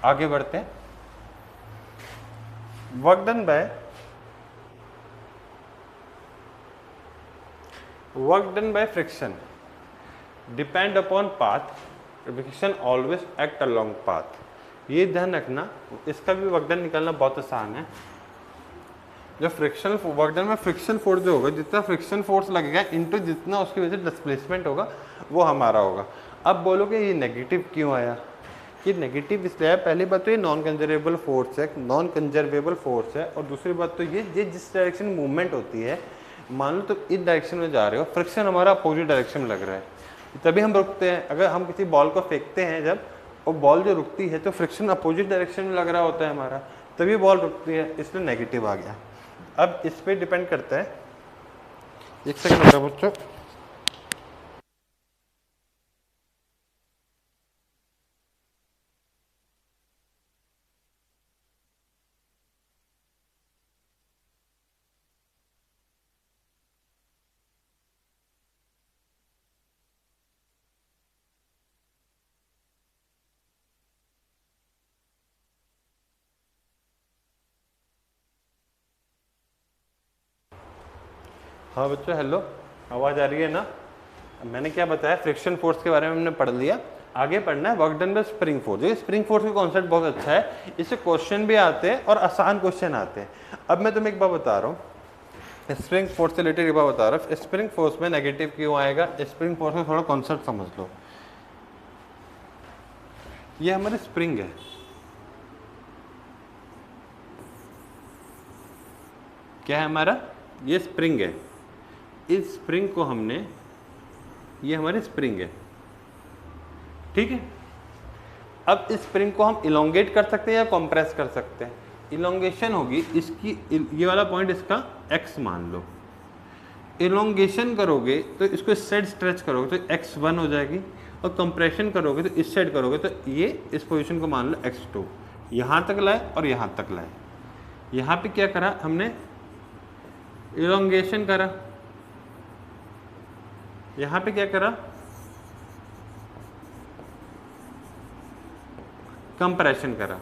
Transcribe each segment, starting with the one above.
आगे बढ़ते हैं। Work done by friction depend upon path, friction always act along path. ये ध्यान रखना, इसका भी वर्क डन निकालना बहुत आसान है। जो फ्रिक्शन वर्क डन में फ्रिक्शन फोर्स जो होगा, जितना फ्रिक्शन फोर्स लगेगा इनटू जितना उसकी वजह से डिस्प्लेसमेंट होगा वो हमारा होगा। अब बोलोगे ये नेगेटिव क्यों आया? कि नेगेटिव इसलिए है, पहली बात तो ये नॉन कंजर्वेबल फोर्स है, नॉन कंजर्वेबल फोर्स है, और दूसरी बात तो ये जिस डायरेक्शन में मूवमेंट होती है, मान लो तो इस डायरेक्शन में जा रहे हो, फ्रिक्शन हमारा अपोजिट डायरेक्शन में लग रहा है, तभी हम रुकते हैं। अगर हम किसी बॉल को फेंकते हैं जब, और बॉल जो रुकती है तो फ्रिक्शन अपोजिट डायरेक्शन में लग रहा होता है हमारा, तभी बॉल रुकती है, इसलिए नेगेटिव आ गया। अब इस पे डिपेंड करता है, एक सेकंड होगा बच्चों। हाँ बच्चों हेलो, आवाज़ आ रही है ना? मैंने क्या बताया, फ्रिक्शन फोर्स के बारे में हमने पढ़ लिया। आगे पढ़ना है work done by spring force. ये स्प्रिंग फोर्स का कॉन्सेप्ट बहुत अच्छा है, इससे क्वेश्चन भी आते हैं और आसान क्वेश्चन आते हैं। अब मैं तुम्हें एक बात बता रहा हूँ, स्प्रिंग फोर्स से रिलेटेड एक बात बता रहा हूँ। स्प्रिंग फोर्स में नेगेटिव क्यों आएगा, स्प्रिंग फोर्स में थोड़ा कॉन्सेप्ट समझ लो। ये हमारी स्प्रिंग है, क्या है हमारा, ये स्प्रिंग है। इस स्प्रिंग को हमने, ये हमारी स्प्रिंग है, ठीक है। अब इस स्प्रिंग को हम इलोंगेट कर सकते हैं या कंप्रेस कर सकते हैं। इलोंगेशन होगी इसकी, ये वाला पॉइंट इसका x मान लो। इलोंगेशन करोगे तो इसको इस साइड स्ट्रेच करोगे तो x1 हो जाएगी, और कंप्रेशन करोगे तो इस साइड करोगे तो ये इस पोजीशन को मान लो x2। यहाँ तक लाए और यहाँ तक लाए। यहाँ पे क्या करा हमने, इलोंगेशन करा। यहाँ पे क्या करा, कंप्रेशन करा।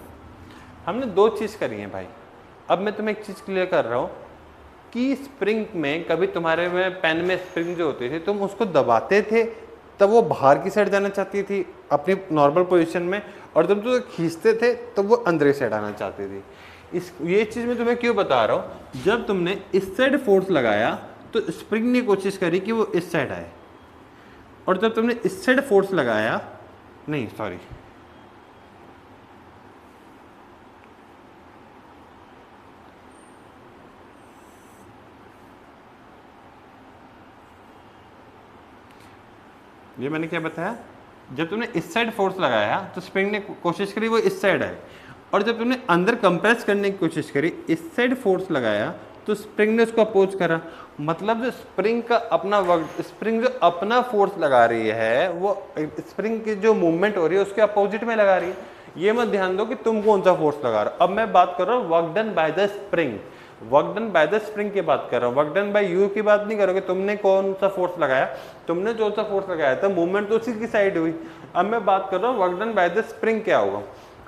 हमने दो चीज़ करी है भाई। अब मैं तुम्हें एक चीज़ क्लियर कर रहा हूँ कि स्प्रिंग में कभी तुम्हारे में पेन में स्प्रिंग जो होती थी, तुम उसको दबाते थे तब वो बाहर की साइड जाना चाहती थी अपनी नॉर्मल पोजीशन में, और जब तुम खींचते थे तो वो अंदर की साइड आना चाहती थी। ये चीज़ मैं तुम्हें क्यों बता रहा हूँ, जब तुमने इस साइड फोर्स लगाया तो स्प्रिंग ने कोशिश करी कि वो इस साइड आए, और जब तुमने इस साइड फोर्स लगाया, नहीं सॉरी, ये मैंने क्या बताया, जब तुमने इस साइड फोर्स लगाया तो स्प्रिंग ने कोशिश करी वो इस साइड आए, और जब तुमने अंदर कंप्रेस करने की कोशिश करी, इस साइड फोर्स लगाया तो स्प्रिंग ने उसको अपोज करा। मतलब जो स्प्रिंग का अपना वर्क, स्प्रिंग जो अपना फोर्स लगा रही है वो स्प्रिंग की जो मूवमेंट हो रही है उसके अपोजिट में लगा रही है। ये मत ध्यान दो कि तुम कौन सा फोर्स लगा रहे हो। अब मैं बात कर रहा हूँ work done by the spring, work done by the spring की बात कर रहा हूँ। वर्क डन बाय यू की बात नहीं करोगे, तुमने कौन सा फोर्स लगाया, तुमने जो सा फोर्स लगाया था मूवमेंट तो उसी की साइड हुई। अब मैं बात कर रहा हूँ work done by the spring क्या होगा।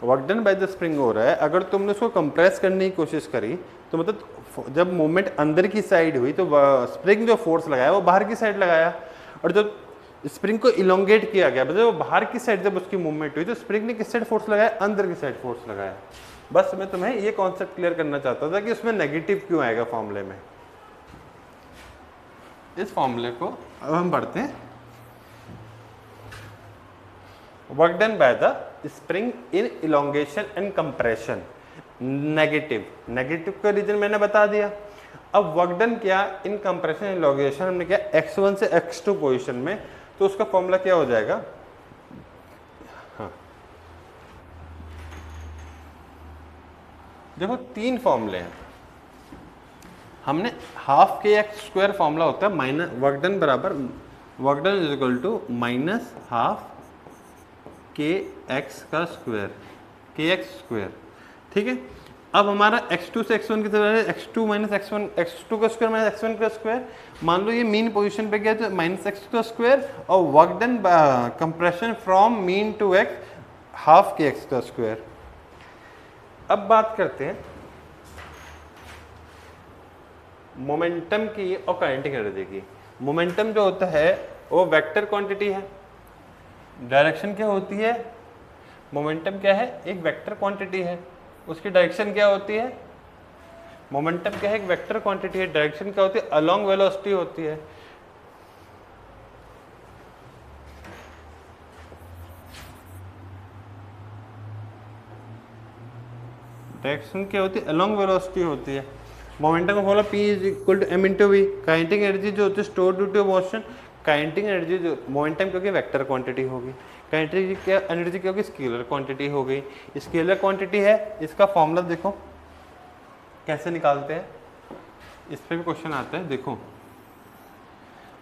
Work done by the spring हो रहा है, अगर तुमने उसको कंप्रेस करने की कोशिश करी तो मतलब जब मूवमेंट अंदर की साइड हुई तो स्प्रिंग जो फोर्स लगाया वो बाहर की साइड लगाया, और जब स्प्रिंग को इलोंगेट किया गया, मतलब वो बाहर की साइड जब उसकी मूवमेंट हुई तो स्प्रिंग ने किस साइड फोर्स लगाया, अंदर की साइड फोर्स लगाया। बस मैं तुम्हें ये कॉन्सेप्ट क्लियर करना चाहता था कि उसमें नेगेटिव क्यों आएगा फॉर्मूले में। इस फॉर्मूले को अब हम पढ़ते हैं। Work done by the spring in elongation and compression, negative. Negative का रीजन मैंने बता दिया। अब वर्क डन क्या इन कंप्रेशन इलोंगेशन हमने क्या x1 से x2 पोजीशन में, तो उसका फॉर्मूला क्या हो जाएगा, हाँ देखो तीन फॉर्मूले हैं। हमने half k x square formula होता है, माइनस वर्क डन बराबर work done is equal to minus half k x का स्क्वायर, के एक्स स्क्वायर, ठीक है। अब हमारा x2 से x1 की तरह x2 माइनस x1, x2 का स्क्वायर माइनस x1 का स्क्वायर, मान लो ये मीन पोजीशन पे गया तो माइनस x का स्क्वायर, और work done compression from mean to x half k x का स्क्वायर, अब बात करते हैं मोमेंटम की और काइनेटिक एनर्जी की। मोमेंटम जो होता है वो वेक्टर क्वांटिटी है। डायरेक्शन क्या होती है? मोमेंटम क्या है? एक वेक्टर क्वांटिटी है। उसकी डायरेक्शन क्या होती है? मोमेंटम क्या है? एक वेक्टर क्वांटिटी है। डायरेक्शन क्या होती है? अलोंग वेलोसिटी होती है। डायरेक्शन क्या होती है? अलोंग वेलोसिटी होती है। मोमेंटम का formula P is equal to m into v. Kinetic energy जो होती है store due to motion. Kinetic energy जो मोमेंटम क्योंकि वेक्टर क्वांटिटी होगी, काइनेटिक एनर्जी क्योंकि स्केलर क्वांटिटी हो गई। स्केलर क्वांटिटी है, इसका फॉर्मूला देखो कैसे निकालते हैं, इस पर भी क्वेश्चन आता है। देखो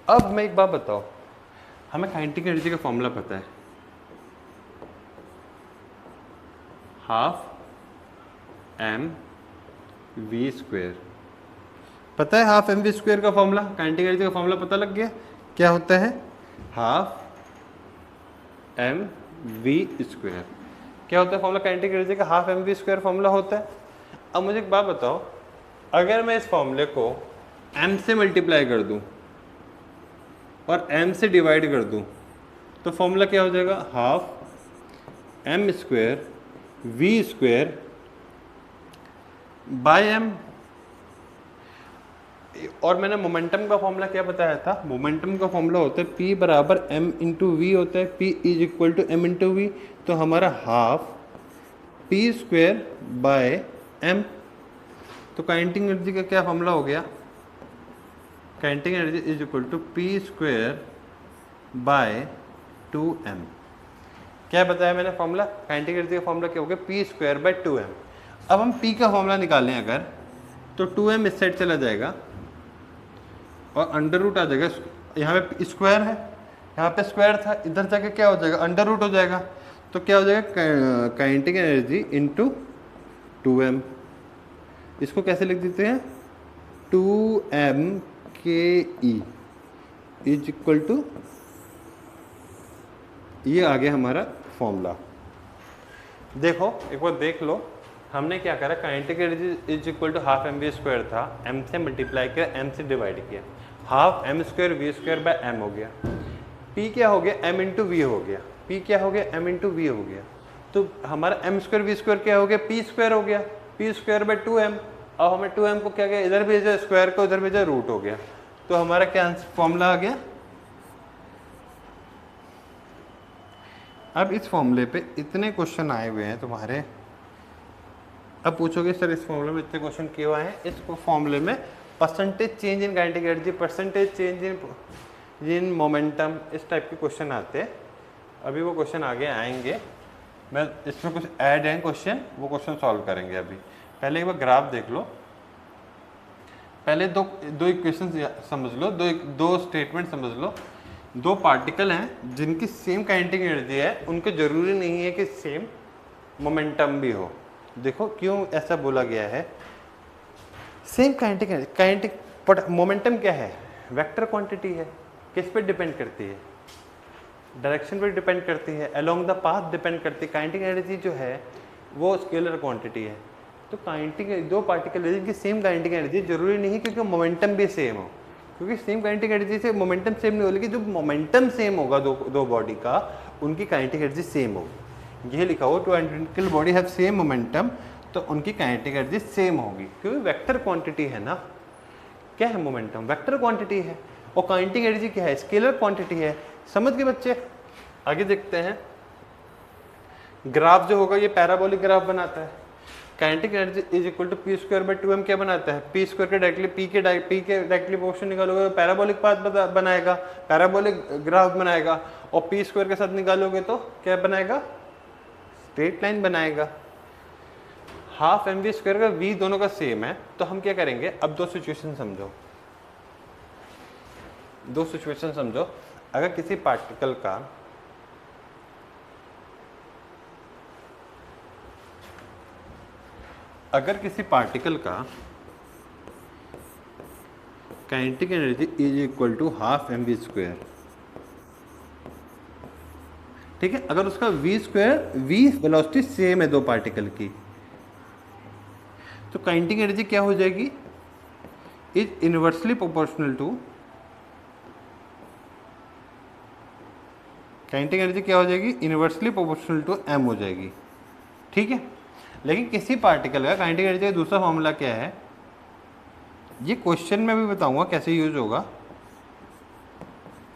अब मैं एक बात बताओ, हमें काइनेटिक एनर्जी का फॉर्मूला पता है, हाफ एम वी स्क्वेयर पता है। हाफ एम वी स्क्वेयर का फॉर्मूला, काइनेटिक एनर्जी का फॉर्मूला पता लग गया। क्या होता है? Half m v square. क्या होता है फॉर्मूला काइनेटिक एनर्जी का? Half m v square formula होता है। अब मुझे एक बात बताओ, अगर मैं इस फॉर्मूले को m से मल्टीप्लाई कर दूं और m से डिवाइड कर दूं तो फॉर्मूला क्या हो जाएगा? Half m square v square by m। और मैंने मोमेंटम का फॉर्मूला क्या बताया था? मोमेंटम का फॉर्मूला होता है P बराबर m इंटू वी होता है। P is equal to m into v. तो हमारा half P square by m। तो काइनेटिक एनर्जी का क्या फॉर्मूला हो गया? Kinetic energy is equal to P square by 2m। क्या बताया मैंने फॉर्मूला? काइनेटिक एनर्जी का फॉर्मूला क्या हो गया? P square by 2m। अब हम P का फॉर्मूला निकालें अगर, तो 2m इस साइड चला जाएगा और अंडर रूट आ जाएगा। यहाँ पे स्क्वायर है, यहाँ पे स्क्वायर था, इधर जाके क्या हो जाएगा? अंडर रूट हो जाएगा। तो क्या हो जाएगा? Kinetic energy into 2m। इसको कैसे लिख देते हैं? 2m के ई इज इक्वल टू, ये आ गया हमारा फॉर्मूला। देखो एक बार देख लो, हमने क्या करा? Kinetic energy is equal to half m v square था, m से मल्टीप्लाई किया, m से डिवाइड किया, half m square v square by m हो गया। p क्या हो गया? m इंटू वी हो गया। p क्या हो गया? m इंटू वी हो गया। तो हमारा m स्क्वायर वी स्क्वायर क्या हो गया? p स्क्वायर हो गया। p square by 2m। अब हमें 2m को क्या किया? इधर भेजा स्क्वायर को, उधर भेजा रूट हो गया। तो हमारा क्या फॉर्मूला आ गया? अब इस फॉर्मूले पे इतने क्वेश्चन आए हुए हैं तुम्हारे। अब पूछोगे सर इस फॉर्मूले में इतने क्वेश्चन क्यों आए हैं? इस फॉर्मूले में percentage change in kinetic energy, percentage change in momentum, इस टाइप के क्वेश्चन आते हैं। अभी वो क्वेश्चन आगे आएंगे, मैं इसमें कुछ ऐड है क्वेश्चन, वो क्वेश्चन सॉल्व करेंगे। अभी पहले एक बार ग्राफ देख लो, पहले दो इक्वेशन समझ लो, दो स्टेटमेंट समझ लो। दो पार्टिकल हैं जिनकी सेम काइनेटिक एनर्जी है, उनके जरूरी नहीं है कि सेम मोमेंटम भी हो। देखो क्यों ऐसा बोला गया है? Same kinetic energy, kinetic momentum क्या है? वेक्टर क्वांटिटी है। किस पे डिपेंड करती है? डायरेक्शन पे डिपेंड करती है, अलोंग द पाथ डिपेंड करती है। काइनेटिक एनर्जी जो है वो स्केलर क्वांटिटी है। तो काइनेटिक दो पार्टिकल है जिनकी सेम काइनेटिक एनर्जी, जरूरी नहीं क्योंकि मोमेंटम भी सेम हो, क्योंकि सेम काइनेटिक एनर्जी से मोमेंटम सेम नहीं हो, लेकिन जो मोमेंटम सेम होगा दो बॉडी का, उनकी काइनेटिक एनर्जी सेम होगी। ये लिखा हो two identical body have same momentum, तो उनकी काइनेटिक एनर्जी सेम होगी, क्योंकि वेक्टर क्वांटिटी है ना। क्या है मोमेंटम? वेक्टर क्वांटिटी है। और काइनेटिक एनर्जी क्या है? स्केलर क्वांटिटी है। समझ गए बच्चे? आगे देखते हैं। ग्राफ जो होगा ये पैराबोलिक ग्राफ बनाता है। Kinetic energy is equal to p square by 2m क्या बनाता है? पी स्क्वायर के डायरेक्टली पी के डायरेक्टली पोर्शन निकालोगे पैराबोलिक पाथ बनाएगा, पैराबोलिक ग्राफ बनाएगा। और पी स्क्वायर के साथ निकालोगे तो क्या बनाएगा? स्ट्रेट लाइन बनाएगा। हाफ एम वी स्क्वायर का वी दोनों का सेम है, तो हम क्या करेंगे? अब दो सिचुएशन समझो, दो सिचुएशन समझो। अगर किसी पार्टिकल का kinetic energy is equal to half m v square, ठीक है। अगर उसका v square, v velocity same है दो पार्टिकल की, तो काइनेटिक एनर्जी क्या हो जाएगी, is inversely proportional to, kinetic energy क्या हो जाएगी, इनवर्सली प्रोपोर्शनल टू m हो जाएगी। ठीक है, लेकिन किसी पार्टिकल का काइनेटिक एनर्जी का दूसरा फॉर्मूला क्या है, ये क्वेश्चन में भी बताऊंगा कैसे यूज होगा।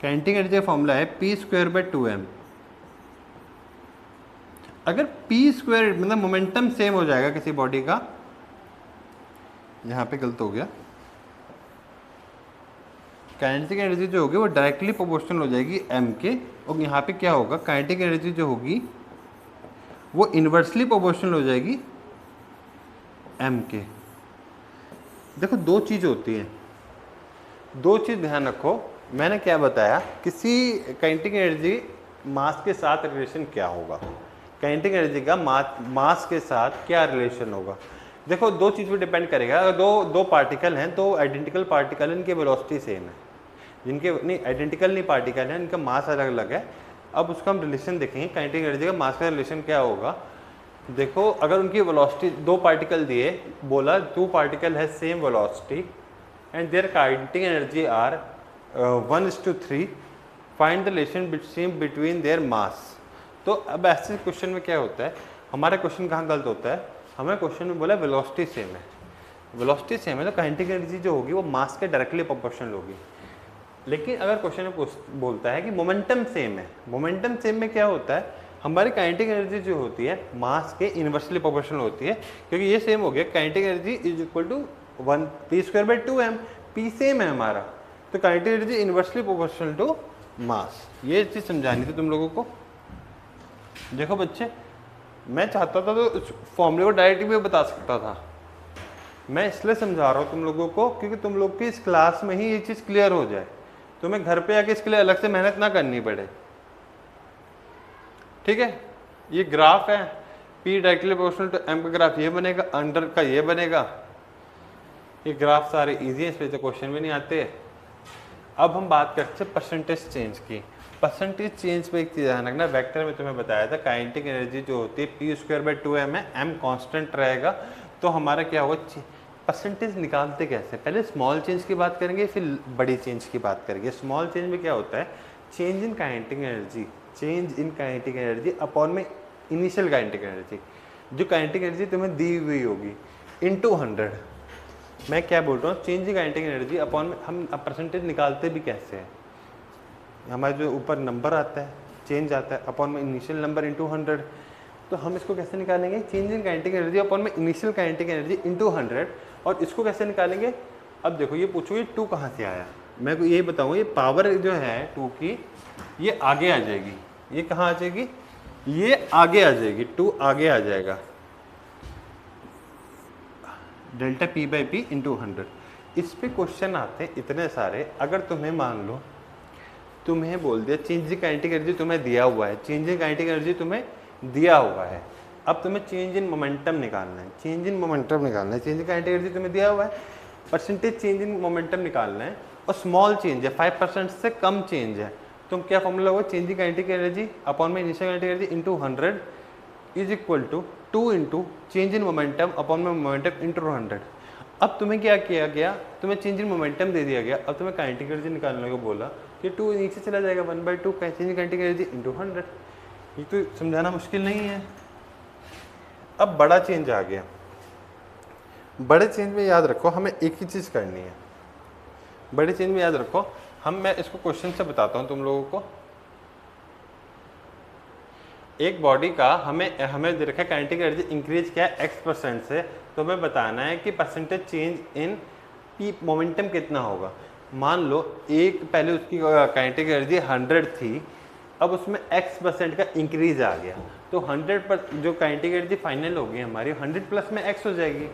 काइनेटिक एनर्जी का फॉर्मूला है p²/2m। अगर p² मतलब मोमेंटम सेम हो जाएगा किसी बॉडी का, यहाँ पे गलत हो गया, काइनेटिक एनर्जी जो होगी वो डायरेक्टली प्रोपोर्शनल हो जाएगी m के, और यहाँ पे क्या होगा, काइनेटिक एनर्जी जो होगी वो इन्वर्सली प्रोपोर्शनल हो जाएगी m के। देखो दो चीज़ होती है, दो चीज़ ध्यान रखो। मैंने क्या बताया, किसी काइनेटिक एनर्जी मास के साथ रिलेशन क्या होगा, काइनेटिक एनर्जी का मास के साथ क्या रिलेशन होगा। देखो दो चीज़ पे डिपेंड करेगा। अगर दो पार्टिकल हैं, तो आइडेंटिकल पार्टिकल हैं, इनकी वेलोसिटी सेम है, जिनके नहीं आइडेंटिकल नहीं पार्टिकल हैं, इनका मास अलग अलग है। अब उसका हम रिलेशन देखेंगे, काइनेटिक एनर्जी का मास का रिलेशन क्या होगा। देखो अगर उनकी वेलोसिटी, दो पार्टिकल दिए, बोला टू पार्टिकल है same velocity and their kinetic energy are 1:3, find the relation between their mass. तो अब ऐसे क्वेश्चन में क्या होता है, हमारा क्वेश्चन कहाँ गलत होता है, हमें क्वेश्चन में बोला वेलोसिटी सेम है, वेलोसिटी सेम है तो काइनेटिक एनर्जी जो होगी वो मास के डायरेक्टली प्रोपोर्शनल होगी। लेकिन अगर क्वेश्चन में बोलता है कि मोमेंटम सेम है, मोमेंटम सेम में क्या होता है, हमारी काइनेटिक एनर्जी जो होती है मास के इनवर्सली प्रोपोर्शनल होती है, क्योंकि ये सेम हो गया, kinetic energy is equal to 1 p²/2m, p same है हमारा, तो kinetic energy inversely proportional to mass. ये चीज़ समझानी थी तुम लोगों को। देखो बच्चे, मैं चाहता था तो उस फॉर्मूले को डायरेक्ट भी बता सकता था, मैं इसलिए समझा रहा हूँ तुम लोगों को क्योंकि तुम लोग की इस क्लास में ही ये चीज़ क्लियर हो जाए, तुम्हें घर पे आके इसके लिए अलग से मेहनत ना करनी पड़े। ठीक है, ये ग्राफ है, P directly proportional to M का ग्राफ ये बनेगा, अंडर का ये बनेगा। ये ग्राफ सारे इजी है, इस पर तो क्वेश्चन भी नहीं आते। अब हम बात करते हैं परसेंटेज चेंज की। परसेंटेज चेंज पे एक चीज़ ध्यान रखना, वेक्टर में तुम्हें बताया था काइनेटिक एनर्जी जो होती है p²/2m है, m कांस्टेंट रहेगा, तो हमारा क्या होगा, परसेंटेज निकालते कैसे, पहले स्मॉल चेंज की बात करेंगे फिर बड़ी चेंज की बात करेंगे। स्मॉल चेंज में क्या होता है, change in kinetic energy, change in kinetic energy upon में इनिशियल काइनेटिक एनर्जी, जो काइनेटिक एनर्जी तुम्हें दी हुई होगी इनटू 100। मैं क्या बोल रहा हूँ, change in kinetic energy upon में, हम परसेंटेज निकालते भी कैसे हैं, हमारे जो ऊपर नंबर आता है चेंज आता है अपॉन में इनिशियल नंबर इनटू 100, तो हम इसको कैसे निकालेंगे, change in kinetic energy upon में इनिशियल काइनेटिक एनर्जी इनटू 100। और इसको कैसे निकालेंगे, अब देखो ये पूछोगे 2 कहाँ से आया, मैं को ये बताऊँ, ये पावर जो है 2 की ये आगे आ जाएगी, ये कहाँ आ जाएगी, ये आगे आ जाएगी, 2 आगे आ जाएगा, डेल्टा p/p इंटू 100। इस पे क्वेश्चन आते हैं इतने सारे। अगर तुम्हें मान लो तुम्हें बोल दिया चेंज इन काइनेटिक एनर्जी तुम्हें दिया हुआ है, चेंज इन काइनेटिक एनर्जी तुम्हें दिया हुआ है, अब तुम्हें चेंज इन मोमेंटम निकालना है, चेंज इन मोमेंटम निकालना है, चेंज इन काइनेटिक एनर्जी तुम्हें दिया हुआ है, परसेंटेज चेंज इन मोमेंटम निकालना है, और स्मॉल चेंज है, 5% से कम चेंज है, तो क्या फॉर्मूला होगा, change in kinetic energy upon में initial kinetic energy into 100 is equal to 2 into change in momentum upon में मोमेंटम इंटू 100। अब तुम्हें क्या किया गया, तुम्हें चेंज इन मोमेंटम दे दिया गया, अब तुम्हें काइनेटिक एनर्जी निकालने को बोला कि 2 नीचे चला जाएगा, 1/2 change in kinetic energy into 100। ये तो समझाना मुश्किल नहीं है। अब बड़ा चेंज आ गया, बड़े चेंज में याद रखो हमें एक ही चीज़ करनी है, बड़े चेंज में याद रखो, मैं इसको क्वेश्चन से बताता हूँ तुम लोगों को। एक बॉडी का हमें दे रखा है काइनेटिक एनर्जी इंक्रीज क्या है x% से, तो हमें बताना है कि percentage change in P momentum कितना होगा। मान लो एक पहले उसकी काइनेटिक एनर्जी 100 थी, अब उसमें x% का इंक्रीज आ गया, तो 100 पर जो काइनेटिक एनर्जी फाइनल होगी हमारी 100 प्लस में x हो जाएगी।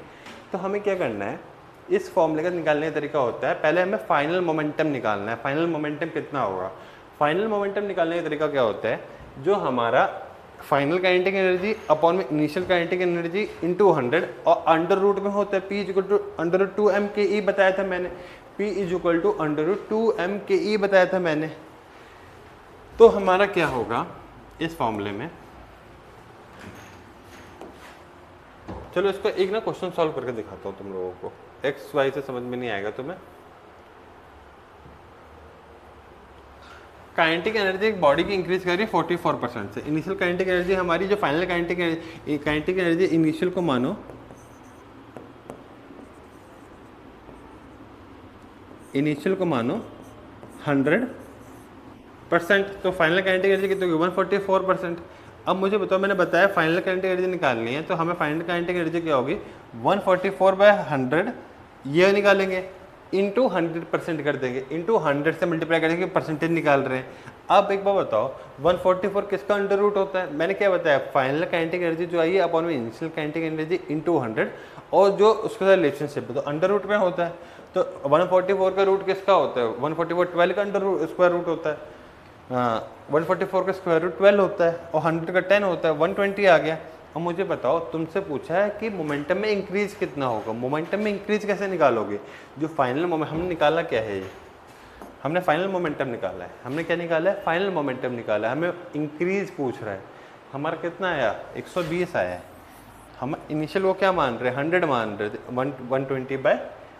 तो हमें क्या करना है, इस फॉर्मूले का निकालने का तरीका होता है, पहले हमें फाइनल मोमेंटम निकालना है, फाइनल मोमेंटम कितना होगा। फाइनल मोमेंटम निकालने का तरीका क्या होता है, जो हमारा फाइनल काइनेटिक एनर्जी अपॉन में इनिशियल काइनेटिक एनर्जी इंटू 100 और अंडर रूट में होता है p is equal to √2m/e बताया था मैंने, p is equal to √2m/e बताया था मैंने। तो हमारा क्या होगा इस फॉर्मूले में, चलो इसको एक ना क्वेश्चन सॉल्व करके दिखाता हूँ तुम लोगों को, एक्स वाई से समझ में नहीं आएगा तुम्हें। काइनेटिक एनर्जी एक बॉडी की इंक्रीज कर रही है 44% से। इनिशियल काइनेटिक एनर्जी हमारी जो फाइनल काइनेटिक एनर्जी इनिशियल को मानो, इनिशियल को मानो 100%, तो फाइनल काइनेटिक एनर्जी कितनी होगी 144%। अब मुझे बताओ, मैंने बताया फाइनल काइनेटिक एनर्जी निकालनी है, तो हमें फाइनल काइनेटिक एनर्जी क्या होगी 144/100 ये निकालेंगे, इंटू 100% कर देंगे, इंटू 100 से मल्टीप्लाई करेंगे, परसेंटेज निकाल रहे हैं। अब एक बार बताओ 144 किसका अंडर रूट होता है? मैंने क्या बताया, फाइनल काइनेटिक एनर्जी जो आई है अपॉन में इनिशियल काइनेटिक एनर्जी इंटू 100, और जो उसके साथ रिलेशनशिप है तो अंडर रूट में होता है। तो 144 का रूट किसका होता है? 144 12 का अंडर स्क्वायर रूट होता है। 144 का स्क्वायर रूट 12 होता है, और 100 का 10 होता है, 120 आ गया। अब मुझे बताओ, तुमसे पूछा है कि मोमेंटम में इंक्रीज कितना होगा, मोमेंटम में इंक्रीज कैसे निकालोगे? जो फाइनल मोमेंटम हमने निकाला क्या है, ये हमने फाइनल मोमेंटम निकाला है। हमने क्या निकाला है? फाइनल मोमेंटम निकाला है। हमें इंक्रीज पूछ रहा है, हमारा कितना आया 120 आया है। हम इनिशियल वो क्या मान रहे हैं 100 मान रहे थे,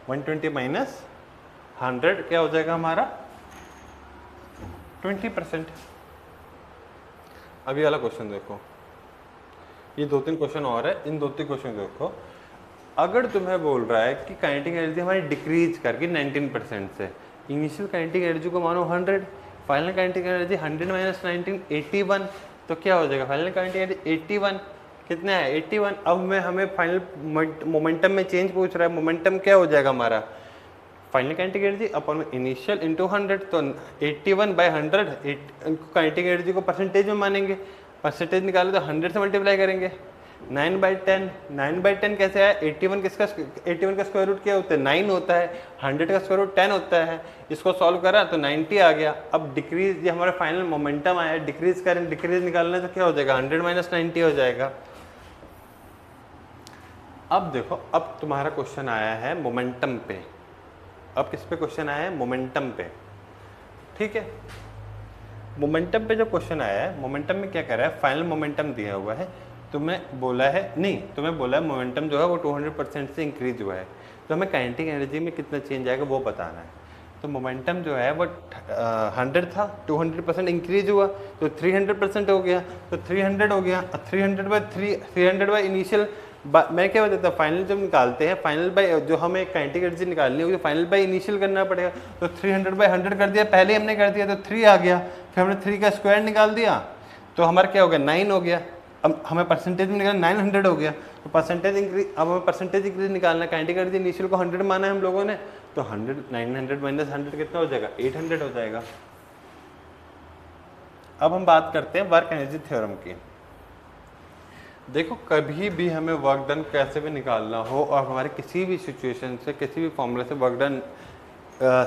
120 माइनस 100 क्या हो जाएगा हमारा 20%। अभी वाला क्वेश्चन देखो, ये 2-3 क्वेश्चन और है, इन 2-3 क्वेश्चन देखो। अगर तुम्हें बोल रहा है कि काइनेटिक एनर्जी हमारी डिक्रीज करके 19% से, इनिशियल काइनेटिक एनर्जी को मानो 100, फाइनल काइनेटिक एनर्जी 100 माइनस 19 81, तो क्या हो जाएगा फाइनल काइनेटिक एनर्जी 81, कितना है 81। अब मैं हमें फाइनल मोमेंटम में चेंज पूछ रहा है, मोमेंटम क्या हो जाएगा हमारा final kinetic energy upon initial into 100, तो 81/100 काइनेटिक एनर्जी को परसेंटेज में मानेंगे, परसेंटेज निकाले तो 100 से मल्टीप्लाई करेंगे। 9/10 कैसे आया? 81 का स्क्वायर रूट क्या होता है 9 होता है, 100 का स्क्वायर रूट 10 होता है। इसको सॉल्व करा तो 90 आ गया। अब डिक्रीज, ये हमारा फाइनल मोमेंटम आया, डिक्रीज करें, डिक्रीज निकालना तो क्या हो जाएगा 100 माइनस 90 हो जाएगा। अब देखो, अब तुम्हारा क्वेश्चन आया है मोमेंटम पे। अब किस पे क्वेश्चन आया है? मोमेंटम पे, ठीक है। मोमेंटम पे जो क्वेश्चन आया है, मोमेंटम में क्या कर रहा है, फाइनल मोमेंटम दिया हुआ है, तुम्हें बोला है नहीं, तुम्हें बोला है मोमेंटम जो है वो 200% से इंक्रीज हुआ है, तो हमें काइनेटिक एनर्जी में कितना चेंज आएगा वो बताना है। तो मोमेंटम जो है वो 100 था, 200% इंक्रीज हुआ तो 300% हो गया, तो 300 हो गया। 300 बाई इनिशियल, मैं क्या बताता, फाइनल जब निकालते हैं, फाइनल बाई जो हमें काइनेटिक एनर्जी निकालनी होगी, फाइनल बाई इनिशियल करना पड़ेगा। तो 300/100 कर दिया, पहले हमने कर दिया तो 3 आ गया, फिर हमने 3 का स्क्वायर निकाल दिया तो हमारा क्या हो गया 9 हो गया। अब हमें परसेंटेज में निकालना 900 हो गया, तो परसेंटेज इंक्रीज, अब हमें परसेंटेज इंक्रीज निकालना है। काइनेटिक एनर्जी इनिशियल को 100 माना है हम लोगों ने, तो 900 माइनस 100 कितना हो जाएगा 800 हो जाएगा। अब हम बात करते हैं वर्क एनर्जी थ्योरम की। देखो, कभी भी हमें वर्क डन कैसे भी निकालना हो और हमारे किसी भी सिचुएशन से, किसी भी फॉर्मूले से वर्क डन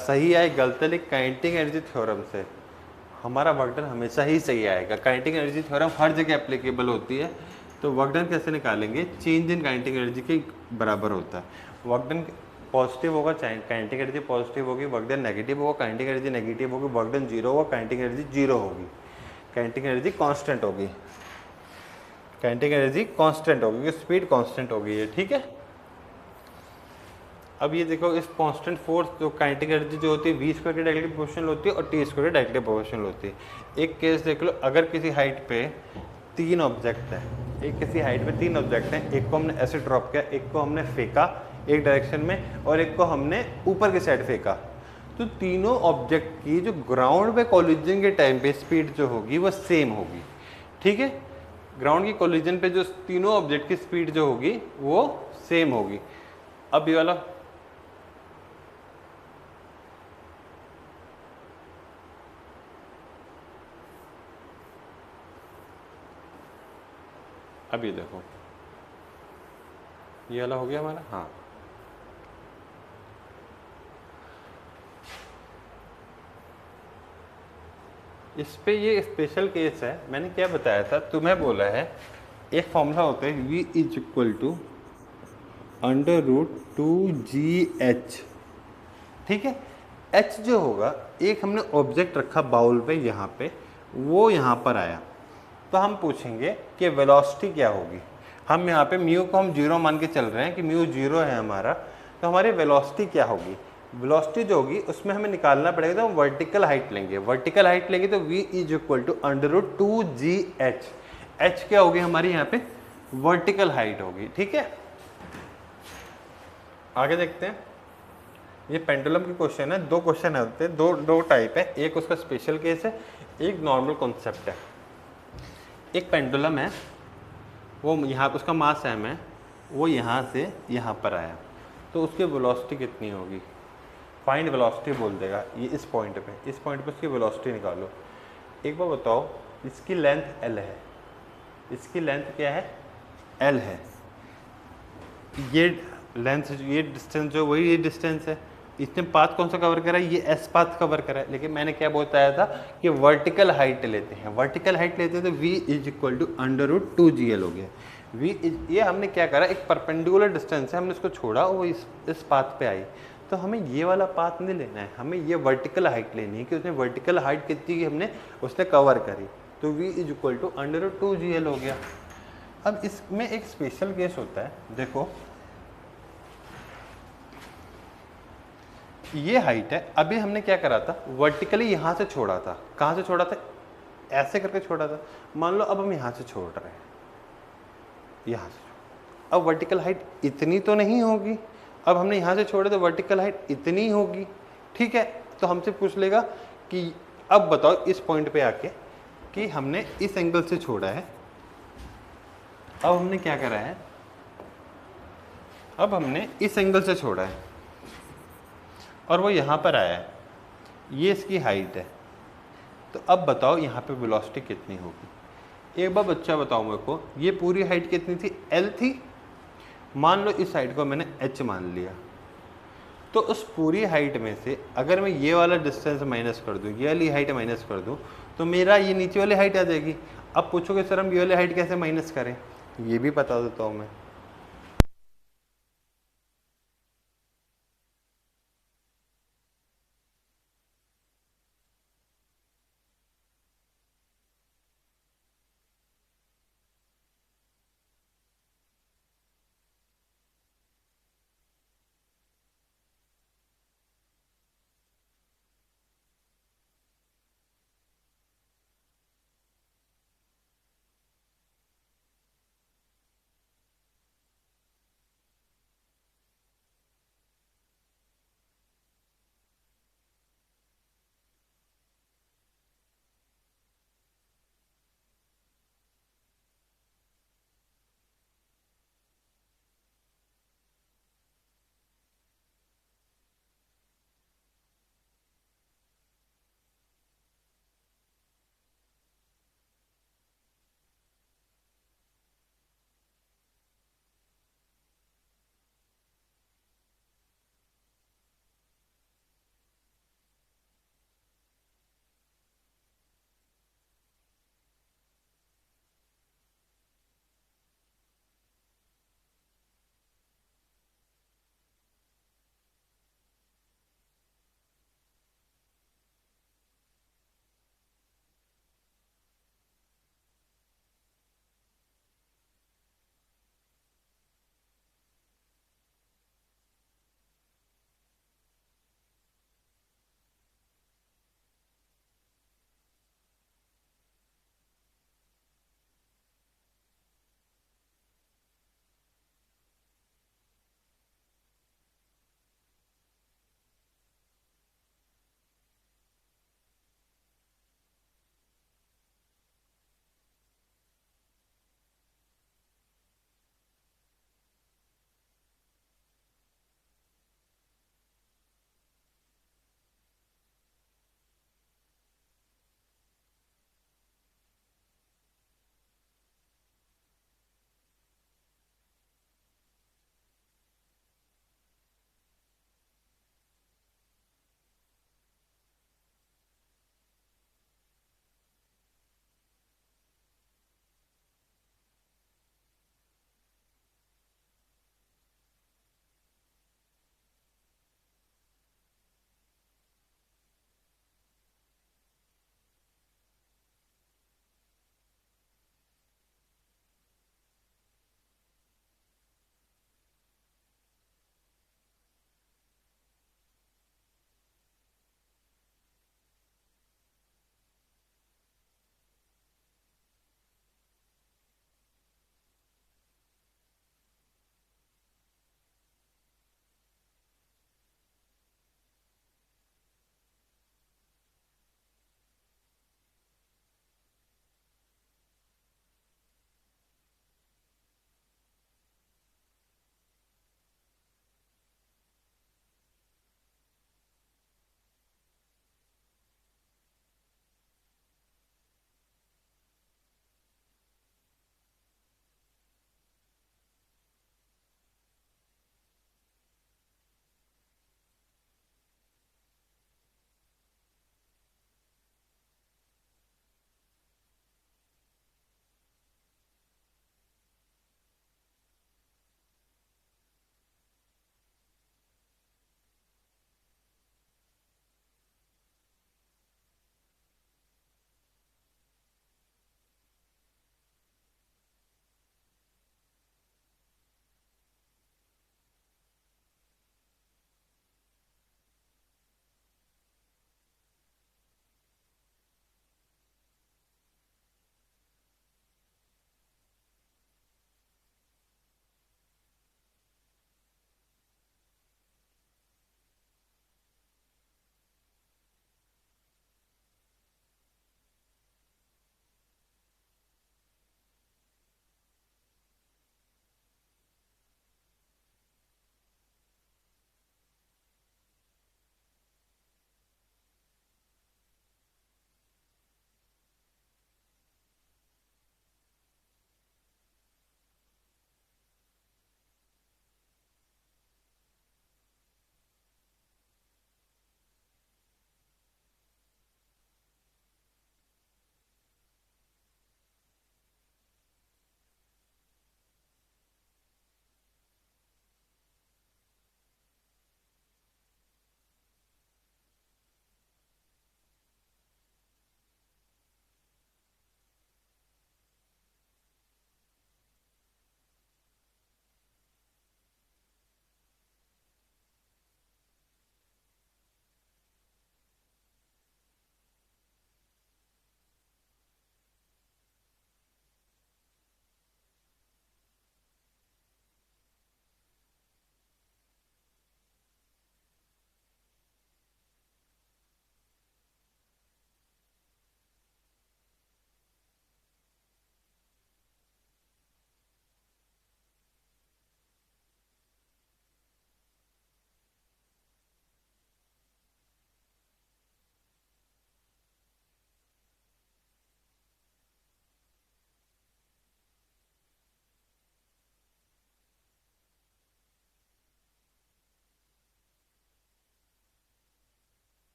सही आए गलत है, लेकिन काइनेटिक एनर्जी थ्योरम से हमारा वर्क डन हमेशा ही सही आएगा। काइनेटिक एनर्जी थ्योरम हर जगह एप्लीकेबल होती है। तो वर्क डन कैसे निकालेंगे, चेंज इन काइनेटिक एनर्जी के बराबर होता है। वर्क डन पॉजिटिव होगा, काइनेटिक एनर्जी पॉजिटिव होगी, वर्क डन नेगेटिव होगा, काइनेटिक एनर्जी नेगेटिव होगी, वर्क डन 0 होगा, काइनेटिक एनर्जी 0 होगी, काइनेटिक एनर्जी कांस्टेंट होगी, काइनेटिक एनर्जी कांस्टेंट होगी, स्पीड कांस्टेंट होगी ये, ठीक है। अब ये देखो, इस कांस्टेंट फोर्स जो काइनेटिक एनर्जी जो होती है v² के डायरेक्टली प्रोपोर्शनल होती है और t² के डायरेक्टली प्रोपोर्शनल होती है। एक केस देख लो, अगर किसी हाइट पे 3 ऑब्जेक्ट है, किसी हाइट पे 3 ऑब्जेक्ट हैं, एक को हमने ऐसे ड्रॉप किया, एक को हमने फेंका एक डायरेक्शन में और एक को हमने ऊपर की साइड फेंका, तो तीनों ऑब्जेक्ट की जो ग्राउंड पे कोलिजन के टाइम पे स्पीड जो होगी वो सेम होगी, ठीक है। ग्राउंड की कोलिजन पे जो तीनों ऑब्जेक्ट की स्पीड जो होगी वो सेम होगी। अब ये वाला अब ये देखो, ये वाला हो गया हमारा, हाँ। इस पे ये स्पेशल केस है। मैंने क्या बताया था, तुम्हें बोला है एक फॉर्मूला होता है v = √2gh, ठीक है। h जो होगा, एक हमने ऑब्जेक्ट रखा बाउल पे, यहाँ पे वो यहाँ पर आया, तो हम पूछेंगे कि वेलोसिटी क्या होगी। हम यहाँ पे म्यू को हम 0 मान के चल रहे हैं कि म्यू 0 है हमारा, तो हमारी वेलोसिटी क्या होगी, वेलोसिटी जो होगी उसमें हमें निकालना पड़ेगा, तो हम वर्टिकल हाइट लेंगे, वर्टिकल हाइट लेंगे तो v is equal to √2gh, h क्या होगी हमारी यहाँ पे वर्टिकल हाइट होगी। ठीक है, आगे देखते हैं। ये पेंडुलम के क्वेश्चन है, 2 क्वेश्चन होते हैं, दो टाइप है, एक उसका स्पेशल केस है, एक नॉर्मल कॉन्सेप्ट है। एक पेंडुलम है, वो यहाँ उसका मास m है, वो यहाँ से यहाँ पर आया, तो उसकी वेलोसिटी कितनी होगी, फाइंड वेलोसिटी बोल देगा। ये इस पॉइंट पे उसकी वेलोसिटी निकालो। एक बार बताओ, इसकी लेंथ l है, इसकी लेंथ क्या है l है, ये लेंथ ये डिस्टेंस जो वही ये डिस्टेंस है, इसने पाथ कौन सा कवर करा है, ये s पाथ कवर करा है। लेकिन मैंने क्या बताया था कि वर्टिकल हाइट लेते हैं, वर्टिकल हाइट लेते हैं तो v is equal to √2gl हो गया। ये हमने क्या करा, एक परपेंडिकुलर डिस्टेंस है, हमने इसको छोड़ा, वो इस पाथ पे आई, तो हमें ये वाला पाथ नहीं लेना है, हमें ये वर्टिकल हाइट लेनी है कि उसने वर्टिकल हाइट कितनी हमने उसने कवर करी, तो v is equal to √2gl हो गया। अब इसमें एक स्पेशल केस होता है, देखो ये हाइट है, अभी हमने क्या करा था, वर्टिकली यहाँ से छोड़ा था, कहाँ से छोड़ा था, ऐसे करके छोड़ा था। मान लो अब हम यहाँ से छोड़ रहे हैं, यहाँ से, अब वर्टिकल हाइट इतनी तो नहीं होगी, अब हमने यहाँ से छोड़े तो वर्टिकल हाइट इतनी होगी। ठीक है, तो हमसे पूछ लेगा कि अब बताओ इस पॉइंट पे आके कि हमने इस एंगल से छोड़ा है, अब हमने क्या करा है, अब हमने इस एंगल से छोड़ा है और वो यहाँ पर आया है, ये इसकी हाइट है, तो अब बताओ यहाँ पे वेलोसिटी कितनी होगी। एक बार बच्चा बताओ मेरे को, ये पूरी हाइट कितनी थी, l थी, मान लो इस हाइट को मैंने h मान लिया, तो उस पूरी हाइट में से अगर मैं ये वाला डिस्टेंस माइनस कर दूँ, ये वाली हाइट माइनस कर दूँ, तो मेरा ये नीचे वाली हाइट आ जाएगी। अब पूछोगे सर हम ये वाली हाइट कैसे माइनस करें, ये भी बता देता हूँ मैं।